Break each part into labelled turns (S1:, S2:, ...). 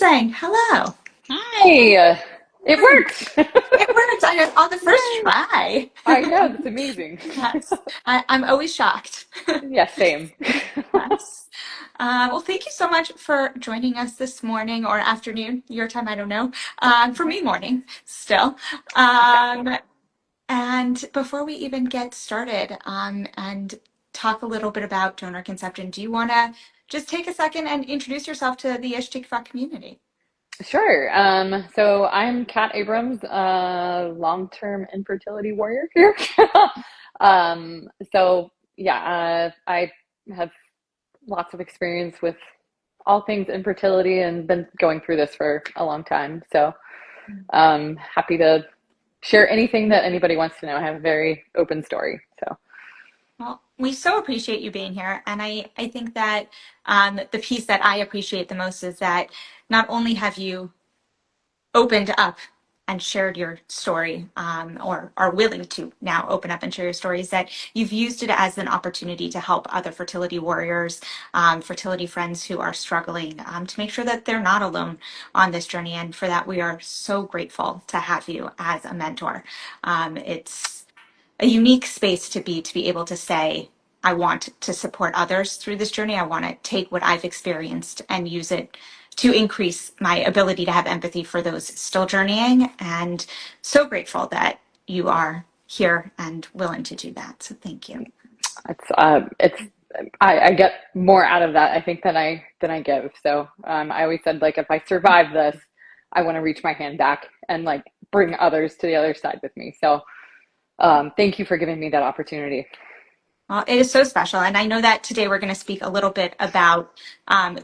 S1: Amazing. Hello.
S2: Hi. It
S1: Hi.
S2: worked.
S1: It worked on the first
S2: Yay.
S1: try.
S2: I know, that's amazing.
S1: Yes. I'm always shocked.
S2: Yeah, same.
S1: Yes. Well, thank you so much for joining us this morning or afternoon, your time, I don't know. For me, morning still.
S2: Yeah,
S1: Um, and before we even get started and talk a little bit about donor conception, do you want to just take a second and introduce yourself to the Ish Tikva community?
S2: sure. So I'm Kat Abrams, long-term infertility warrior here. So yeah, I have lots of experience with all things infertility and been going through this for a long time. So happy to share anything that anybody wants to know. I have a very open story. So
S1: Well, we so appreciate you being here. And I think that the piece that I appreciate the most is that not only have you opened up and shared your story, or are willing to now open up and share your stories, that you've used it as an opportunity to help other fertility warriors, fertility friends who are struggling, to make sure that they're not alone on this journey. And for that, we are so grateful to have you as a mentor. It's a unique space to be able to say, I want to support others through this journey. I want to take what I've experienced and use it to increase my ability to have empathy for those still journeying. And so grateful that you are here and willing to do that. So thank you.
S2: it's I get more out of that I think than I give. So I always said like if I survive this, I want to reach my hand back and like bring others to the other side with me. So thank you for giving me that opportunity.
S1: Well, it is so special. And I know that today we're going to speak a little bit about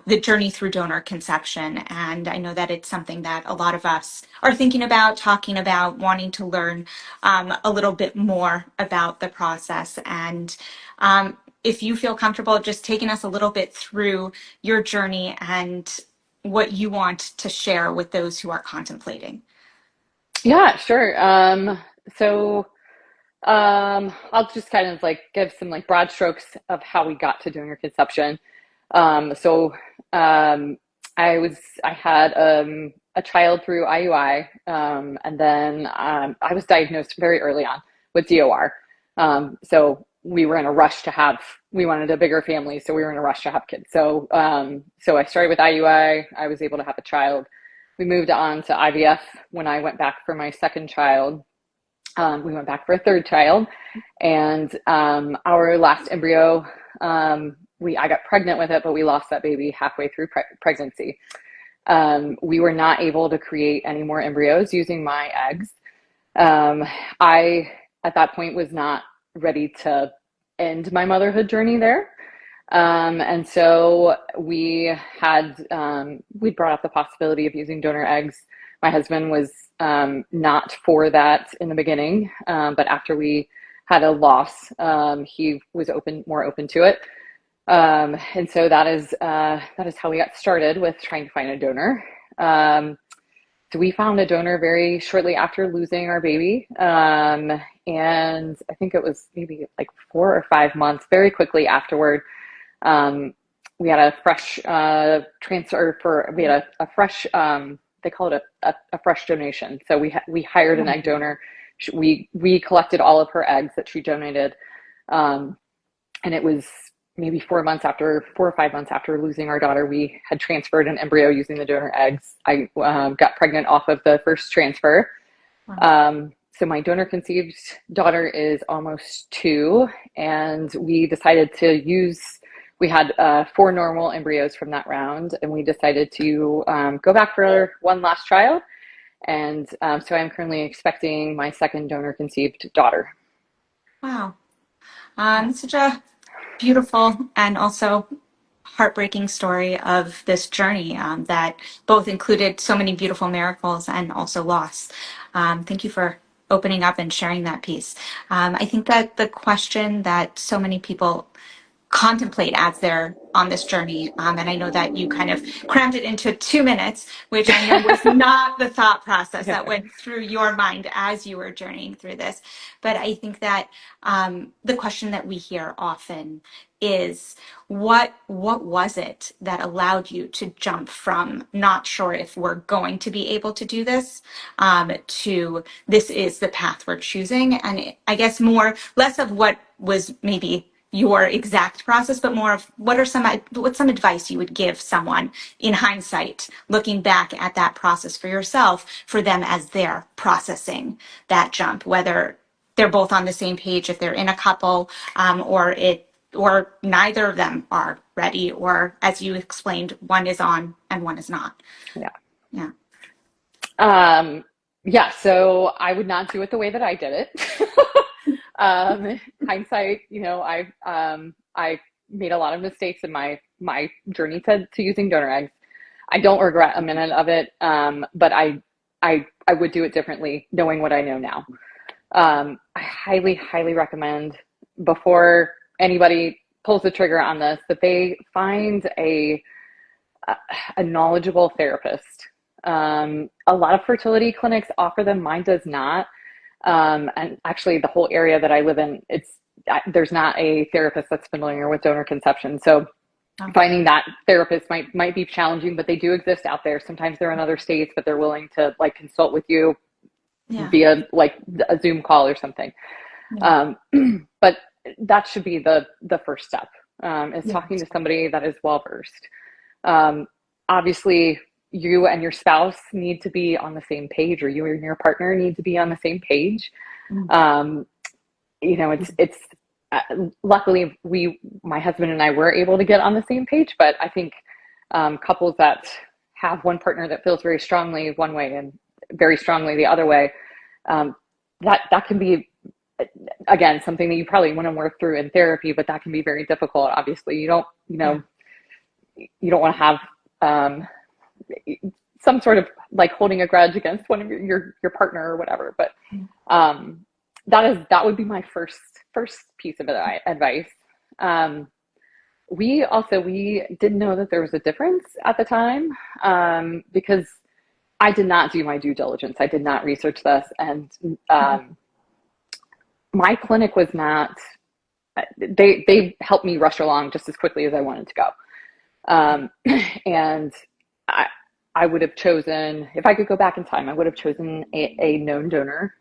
S1: the journey through donor conception. And I know that it's something that a lot of us are thinking about, talking about, wanting to learn a little bit more about the process. And if you feel comfortable just taking us a little bit through your journey and what you want to share with those who are contemplating.
S2: Yeah, sure. So I'll just kind of like give some like broad strokes of how we got to donor conception. So I had a child through IUI, and then I was diagnosed very early on with DOR. So we were in a rush to have, we wanted a bigger family, so we were in a rush to have kids. So I started with IUI. I was able to have a child. We moved on to IVF when I went back for my second child. We went back for a third child, and our last embryo, I got pregnant with it, but we lost that baby halfway through pregnancy. We were not able to create any more embryos using my eggs. I, at that point, was not ready to end my motherhood journey there. And so we brought up the possibility of using donor eggs. My husband was not for that in the beginning, but after we had a loss, he was more open to it. And so that is how we got started with trying to find a donor. So we found a donor very shortly after losing our baby. And I think it was maybe like 4 or 5 months, very quickly afterward. Um, we had a fresh transfer we had a fresh, they call it a fresh donation. So we hired an egg donor. We collected all of her eggs that she donated. And it was maybe 4 or 5 months after losing our daughter, we had transferred an embryo using the donor eggs. I got pregnant off of the first transfer. So my donor conceived daughter is almost 2, and we decided we had 4 normal embryos from that round, and we decided to go back for one last child. And so I'm currently expecting my second donor conceived daughter.
S1: Wow. Such a beautiful and also heartbreaking story of this journey that both included so many beautiful miracles and also loss. Thank you for opening up and sharing that piece. I think that the question that so many people contemplate as they're on this journey, and I know that you kind of crammed it into 2 minutes, which I know was not the thought process that went through your mind as you were journeying through this. But I think that the question that we hear often is, what was it that allowed you to jump from not sure if we're going to be able to do this, to this is the path we're choosing? And I guess less of what was maybe your exact process, but more of what's some advice you would give someone in hindsight, looking back at that process for yourself, for them as they're processing that jump, whether they're both on the same page, if they're in a couple, or neither of them are ready, or as you explained, one is on and one is not.
S2: Yeah.
S1: Yeah.
S2: Yeah, so I would not do it the way that I did it. Hindsight, I made a lot of mistakes in my journey to using donor eggs. I don't regret a minute of it, but I would do it differently, knowing what I know now. I highly, highly recommend, before anybody pulls the trigger on this, that they find a knowledgeable therapist. A lot of fertility clinics offer them. Mine does not. And actually, the whole area that I live in, there's not a therapist that's familiar with donor conception. So finding that therapist might be challenging, but they do exist out there. Sometimes they're in other states, but they're willing to consult with you via a Zoom call or something. Yeah. But that should be the first step, is talking to somebody that is well versed. Obviously, you and your spouse need to be on the same page, or you and your partner need to be on the same page. It's luckily my husband and I were able to get on the same page, but I think couples that have one partner that feels very strongly one way and very strongly the other way, that can be, again, something that you probably want to work through in therapy, but that can be very difficult. Obviously, you don't want to have some sort of holding a grudge against one of your partner or whatever. But that would be my first piece of advice. We didn't know that there was a difference at the time, because I did not do my due diligence. I did not research this, and my clinic was not. They helped me rush along just as quickly as I wanted to go, and I would have chosen, if I could go back in time, I would have chosen a known donor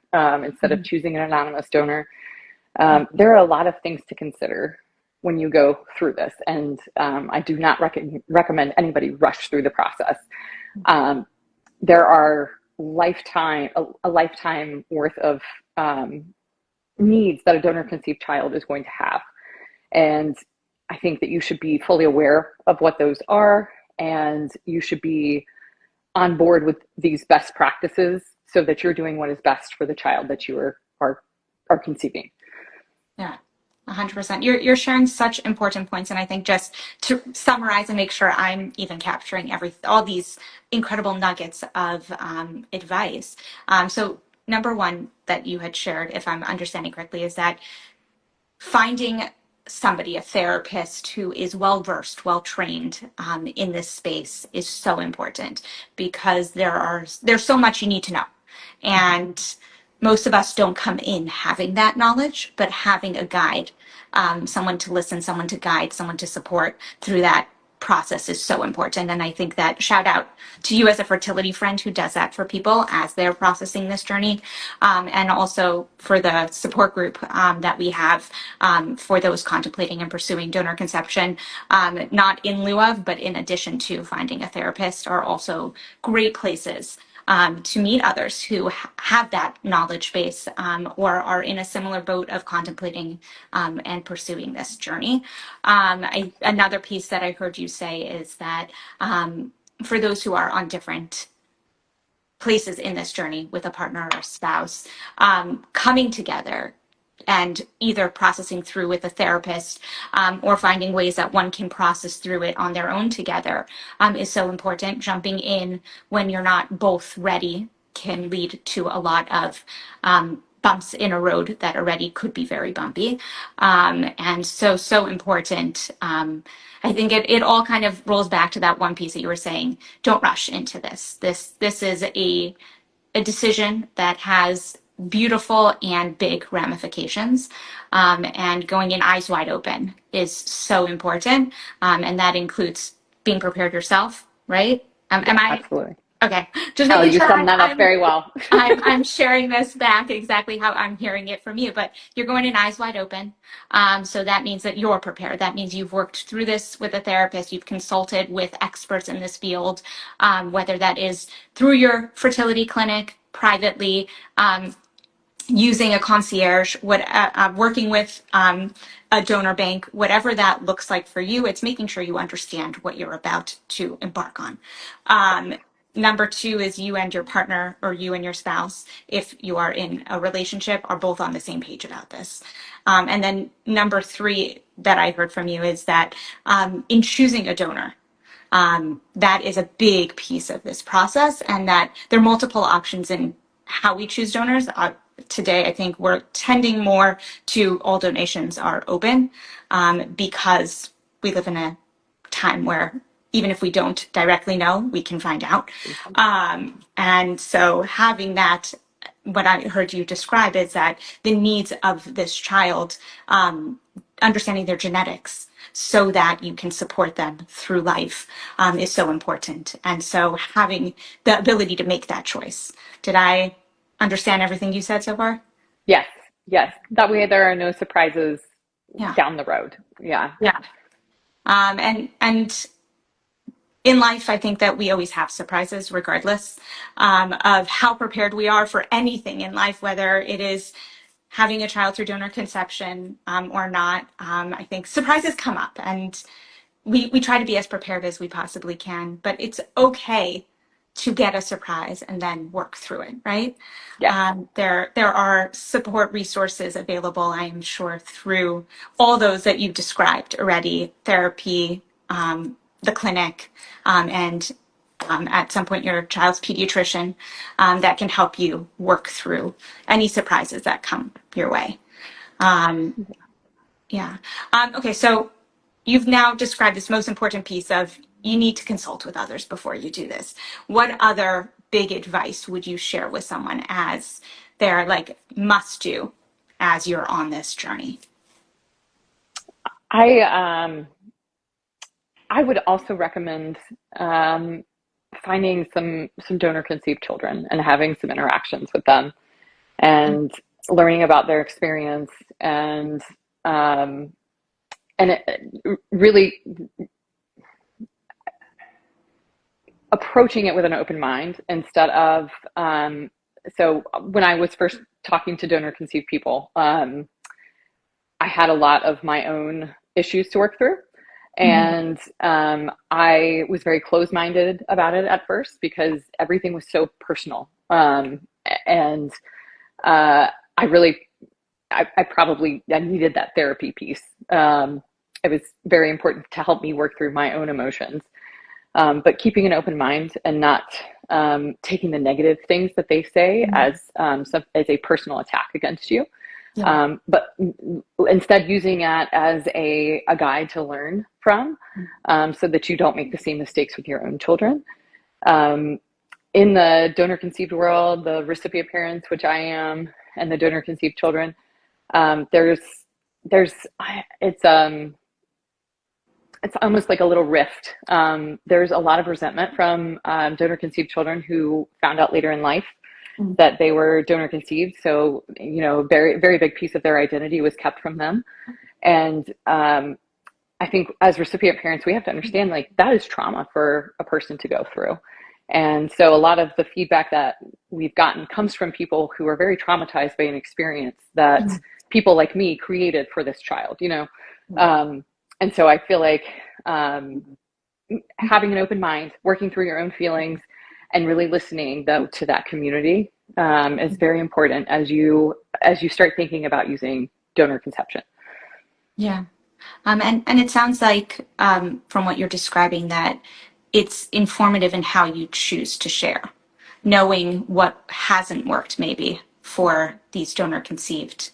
S2: instead of choosing an anonymous donor. There are a lot of things to consider when you go through this, and I do not recommend anybody rush through the process. There are a lifetime worth of needs that a donor conceived child is going to have, and I think that you should be fully aware of what those are, and you should be on board with these best practices so that you're doing what is best for the child that you are conceiving.
S1: Yeah, 100%. You're sharing such important points, and I think, just to summarize and make sure I'm even capturing all these incredible nuggets of advice. So number one that you had shared, if I'm understanding correctly, is that finding somebody, a therapist who is well-versed, well-trained in this space is so important, because there's so much you need to know. And most of us don't come in having that knowledge, but having a guide, someone to listen, someone to guide, someone to support through that process is so important. And I think that, shout out to you as a fertility friend who does that for people as they're processing this journey, and also for the support group that we have for those contemplating and pursuing donor conception, not in lieu of, but in addition to finding a therapist, are also great places to meet others who have that knowledge base, or are in a similar boat of contemplating and pursuing this journey. Another piece that I heard you say is that for those who are on different places in this journey with a partner or spouse, coming together and either processing through with a therapist, or finding ways that one can process through it on their own together, is so important. Jumping in when you're not both ready can lead to a lot of bumps in a road that already could be very bumpy, and so important. I think it all kind of rolls back to that one piece that you were saying: don't rush into this. This is a decision that has beautiful and big ramifications. And going in eyes wide open is so important. And that includes being prepared yourself, right? Am
S2: Yeah,
S1: I
S2: absolutely.
S1: okay? Just
S2: Oh,
S1: making
S2: you
S1: sure
S2: summed that up very well.
S1: I'm sharing this back exactly how I'm hearing it from you, but you're going in eyes wide open. So that means that you're prepared. That means you've worked through this with a therapist, you've consulted with experts in this field, whether that is through your fertility clinic, privately, using a concierge, working with a donor bank, whatever that looks like for you, it's making sure you understand what you're about to embark on. Number two is you and your partner, or you and your spouse, if you are in a relationship, are both on the same page about this. And then number three that I heard from you is that in choosing a donor, that is a big piece of this process, and that there are multiple options in how we choose donors. Today, I think we're tending more to all donations are open, because we live in a time where even if we don't directly know, we can find out. And so having that, what I heard you describe is that the needs of this child, understanding their genetics so that you can support them through life, is so important. And so having the ability to make that choice. Did I understand everything you said so far?
S2: Yes, yes. That way there are no surprises
S1: Yeah.
S2: down the road. Yeah.
S1: Yeah. And in life, I think that we always have surprises, regardless of how prepared we are for anything in life, whether it is having a child through donor conception or not. I think surprises come up, and we try to be as prepared as we possibly can, but it's okay to get a surprise and then work through it, right?
S2: Yes.
S1: There are support resources available, I am sure, through all those that you've described already: therapy, the clinic, and at some point your child's pediatrician, that can help you work through any surprises that come your way. Yeah. Okay, so you've now described this most important piece of you need to consult with others before you do this. What other big advice would you share with someone as their like must do as you're on this journey?
S2: I I would also recommend finding some donor conceived children and having some interactions with them and learning about their experience um, and really approaching it with an open mind instead of so when I was first talking to donor conceived people, I had a lot of my own issues to work through.
S1: Mhm.
S2: And I was very closed minded about it at first because everything was so personal. And I really, I probably I needed that therapy piece. It was very important to help me work through my own emotions. But keeping an open mind and not taking the negative things that they say as a personal attack against you,
S1: Yeah.
S2: but instead using that as a guide to learn from, so that you don't make the same mistakes with your own children. Um, in the donor conceived world, the recipient parents, which I am, and the donor conceived children, there's it's almost like a little rift. There's a lot of resentment from donor conceived children who found out later in life
S1: Mhm.
S2: that they were donor conceived. So, you know, very, very big piece of their identity was kept from them. And I think as recipient parents, we have to understand like that is trauma for a person to go through. And so a lot of the feedback that we've gotten comes from people who are very traumatized by an experience that
S1: Mhm.
S2: people like me created for this child, you know? And so I feel like having an open mind, working through your own feelings, and really listening though to that community is very important as you start thinking about using donor conception.
S1: Yeah. And it sounds like, from what you're describing, that it's informative in how you choose to share, knowing what hasn't worked maybe for these donor conceived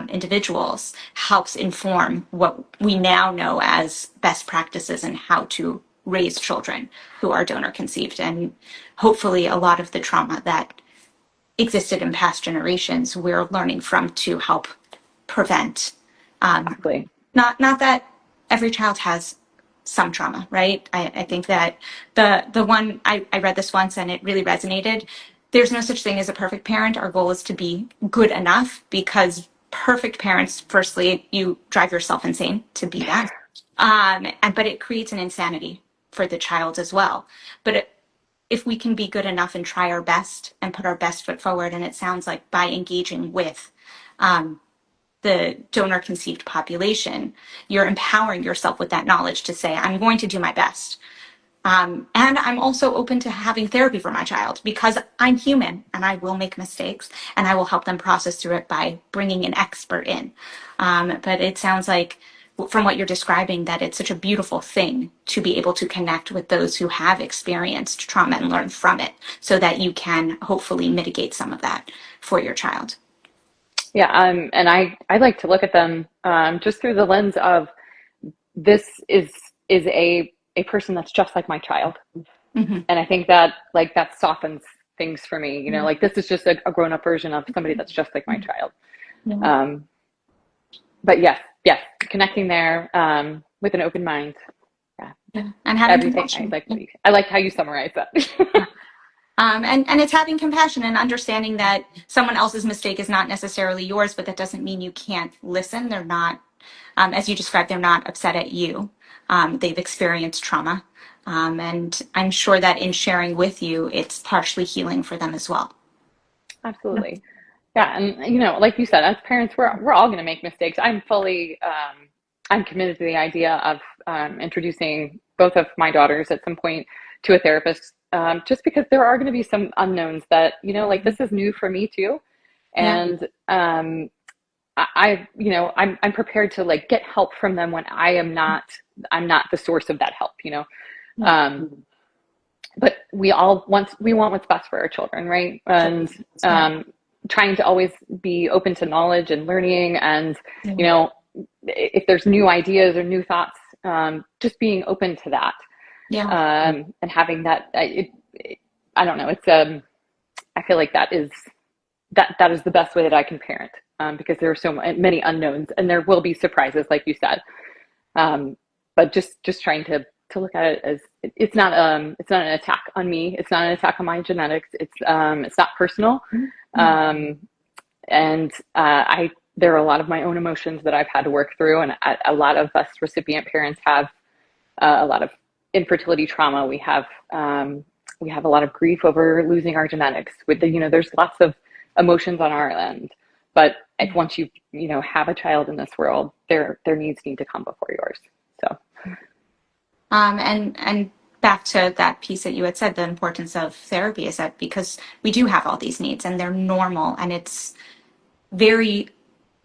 S1: individuals helps inform what we now know as best practices in how to raise children who are donor conceived, and hopefully a lot of the trauma that existed in past generations, we're learning from to help prevent.
S2: Exactly.
S1: Not that every child has some trauma, right? I think that the one I read this once and it really resonated. There's no such thing as a perfect parent. Our goal is to be good enough, because perfect parents, firstly, you drive yourself insane to be that. But it creates an insanity for the child as well. But if we can be good enough and try our best and put our best foot forward, and it sounds like by engaging with the donor conceived population, you're empowering yourself with that knowledge to say, I'm going to do my best. And I'm also open to having therapy for my child, because I'm human and I will make mistakes, and I will help them process through it by bringing an expert in. But it sounds like, from what you're describing, that it's such a beautiful thing to be able to connect with those who have experienced trauma and learn from it, so that you can hopefully mitigate some of that for your child.
S2: Yeah, and I like to look at them just through the lens of, this is a person that's just like my child.
S1: Mm-hmm.
S2: And I think that, like, that softens things for me, like, this is just a grown-up version of somebody that's just like my child.
S1: Yeah.
S2: But yes, connecting there with an open mind. Yeah,
S1: Yeah. And having
S2: everything.
S1: compassion.
S2: I like how you summarize that.
S1: And it's having compassion and understanding that someone else's mistake is not necessarily yours, but that doesn't mean you can't listen. They're not, as you described, they're not upset at you. They've experienced trauma. And I'm sure that in sharing with you, it's partially healing for them as well.
S2: Absolutely. Yeah, and like you said, as parents, we're all going to make mistakes. I'm committed to the idea of introducing both of my daughters at some point to a therapist, just because there are going to be some unknowns that, like, this is new for me too,
S1: Yeah.
S2: and I'm prepared to, like, get help from them when I'm not the source of that help. But we want what's best for our children, right? And trying to always be open to knowledge and learning, and if there's new ideas or new thoughts, just being open to that.
S1: Yeah.
S2: And having that, I don't know, it's I feel like that is the best way that I can parent, because there are so many unknowns, and there will be surprises, like you said. But just trying to look at it as, it's not an attack on me. It's not an attack on my genetics. It's not personal. And there are a lot of my own emotions that I've had to work through, and a lot of us recipient parents have a lot of infertility trauma. We have a lot of grief over losing our genetics. There's lots of emotions on our end. But if once you have a child in this world, their needs need to come before yours. So.
S1: And back to that piece that you had said, the importance of therapy is that because we do have all these needs and they're normal, and it's very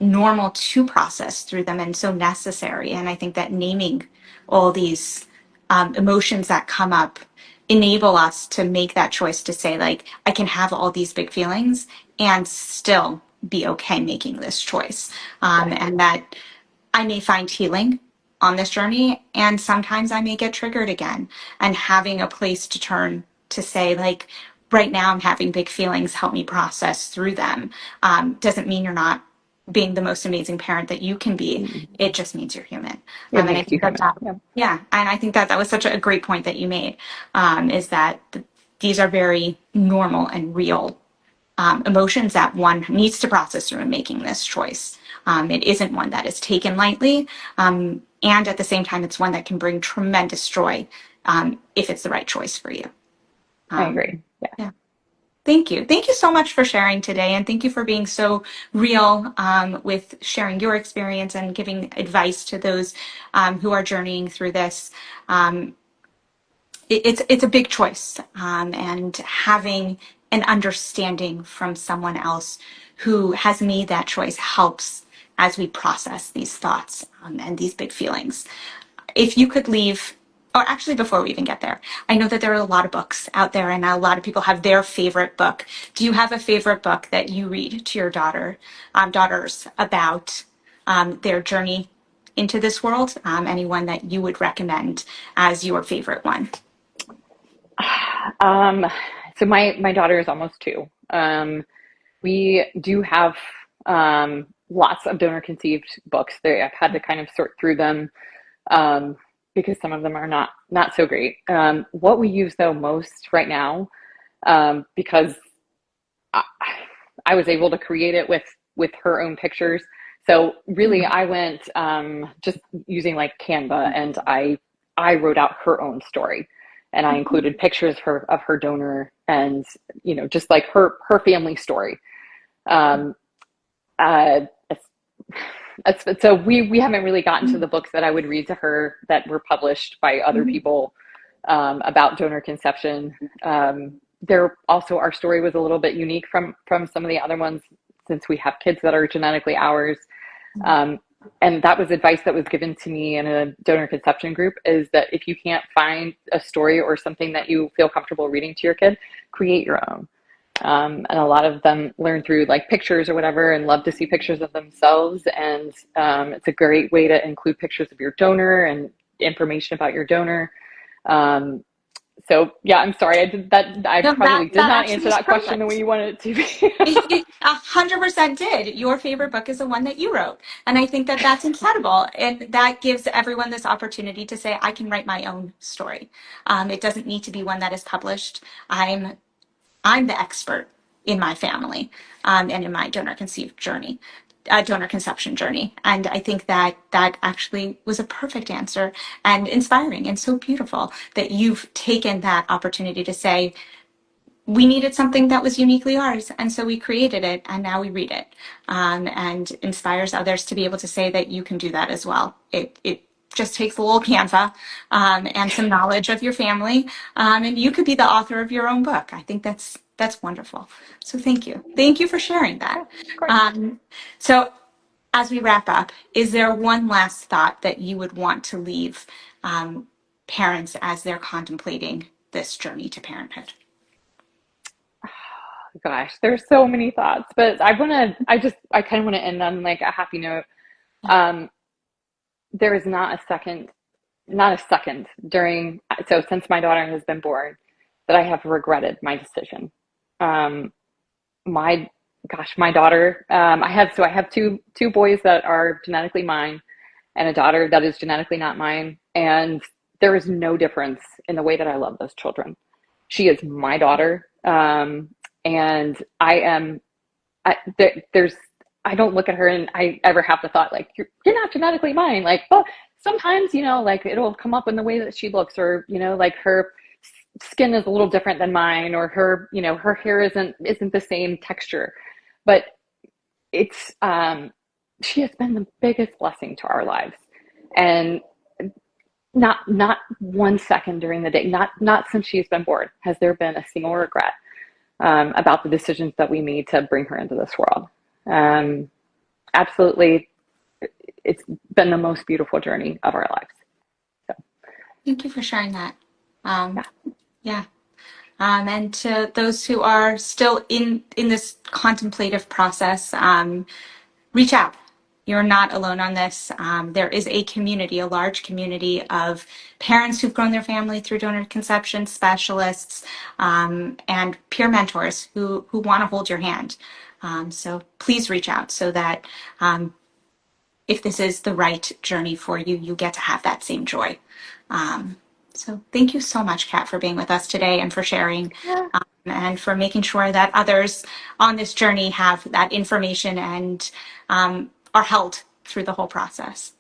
S1: normal to process through them and so necessary. And I think that naming all these emotions that come up enable us to make that choice to say, like, I can have all these big feelings and still be okay making this choice. And that I may find healing on this journey, and sometimes I may get triggered again. And having a place to turn to say, like, right now I'm having big feelings, help me process through them, doesn't mean you're not being the most amazing parent that you can be. It just means you're human.
S2: It
S1: And I
S2: makes you
S1: think that,
S2: human.
S1: yeah, and I think that was such a great point that you made, is that these are very normal and real emotions that one needs to process through in making this choice. It isn't one that is taken lightly. And at the same time, it's one that can bring tremendous joy if it's the right choice for you.
S2: I agree. Yeah.
S1: Yeah. Thank you. Thank you so much for sharing today. And thank you for being so real with sharing your experience and giving advice to those who are journeying through this. It's a big choice, and having an understanding from someone else who has made that choice helps as we process these thoughts and these big feelings. If you could leave, or actually before we even get there, I know that there are a lot of books out there and a lot of people have their favorite book. Do you have a favorite book that you read to your daughters about their journey into this world? Anyone that you would recommend as your favorite one?
S2: So my daughter is almost 2. We do have lots of donor conceived books. I've had to kind of sort through them because some of them are not so great. What we use though most right now, because I, I was able to create it with her own pictures. So really, I went just using like Canva, and I wrote out her own story, and I included pictures of her donor, and just like her family story. Um, uh, so we haven't really gotten to the books that I would read to her that were published by other people about donor conception. There also, our story was a little bit unique from some of the other ones, since we have kids that are genetically ours. And that was advice that was given to me in a donor conception group, is that if you can't find a story or something that you feel comfortable reading to your kid, create your own. And a lot of them learn through like pictures or whatever, and love to see pictures of themselves. And it's a great way to include pictures of your donor and information about your donor. So yeah, I'm sorry. I did that. I
S1: No,
S2: probably did
S1: that
S2: not
S1: actually
S2: answer
S1: is
S2: that question the way
S1: perfect.
S2: you wanted it to be.
S1: It 100% did. Your favorite book is the one that you wrote. And I think that that's incredible. And that gives everyone this opportunity to say, I can write my own story. It doesn't need to be one that is published. I'm the expert in my family and in my donor conception journey. And I think that that actually was a perfect answer and inspiring and so beautiful that you've taken that opportunity to say, we needed something that was uniquely ours, and so we created it, and now we read it, and inspires others to be able to say that you can do that as well. It just takes a little Canva and some knowledge of your family, and you could be the author of your own book. I think that's wonderful. So thank you for sharing
S2: Yeah,
S1: that.
S2: of course.
S1: So as we wrap up, is there one last thought that you would want to leave parents as they're contemplating this journey to parenthood?
S2: Gosh, there's so many thoughts, but I kind of want to end on like a happy note. Um, there is not a second so since my daughter has been born, that I have regretted my decision. Um, my my daughter, I have two boys that are genetically mine, and a daughter that is genetically not mine, and there is no difference in the way that I love those children. She is my daughter, and there's I don't look at her and I ever have the thought like you're not genetically mine. Like, well, sometimes like it'll come up in the way that she looks, or like her skin is a little different than mine, or her hair isn't the same texture. But it's she has been the biggest blessing to our lives, and not 1 second during the day, not since she's been born, has there been a single regret about the decisions that we made to bring her into this world. Absolutely, it's been the most beautiful journey of our lives. So,
S1: Thank you for sharing that. Um,
S2: yeah.
S1: yeah. And to those who are still in this contemplative process, reach out. You're not alone on this. There is a community, a large community of parents who've grown their family through donor conception, specialists, and peer mentors who want to hold your hand. So please reach out so that if this is the right journey for you, you get to have that same joy. So thank you so much, Kat, for being with us today and for sharing
S2: Yeah.
S1: and for making sure that others on this journey have that information and are held through the whole process.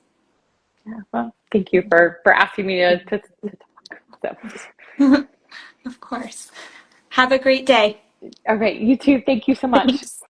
S2: Yeah. Well, thank you for asking me to talk. So,
S1: Of course. Have a great day.
S2: all right, you too. Thank you so much.
S1: Thanks.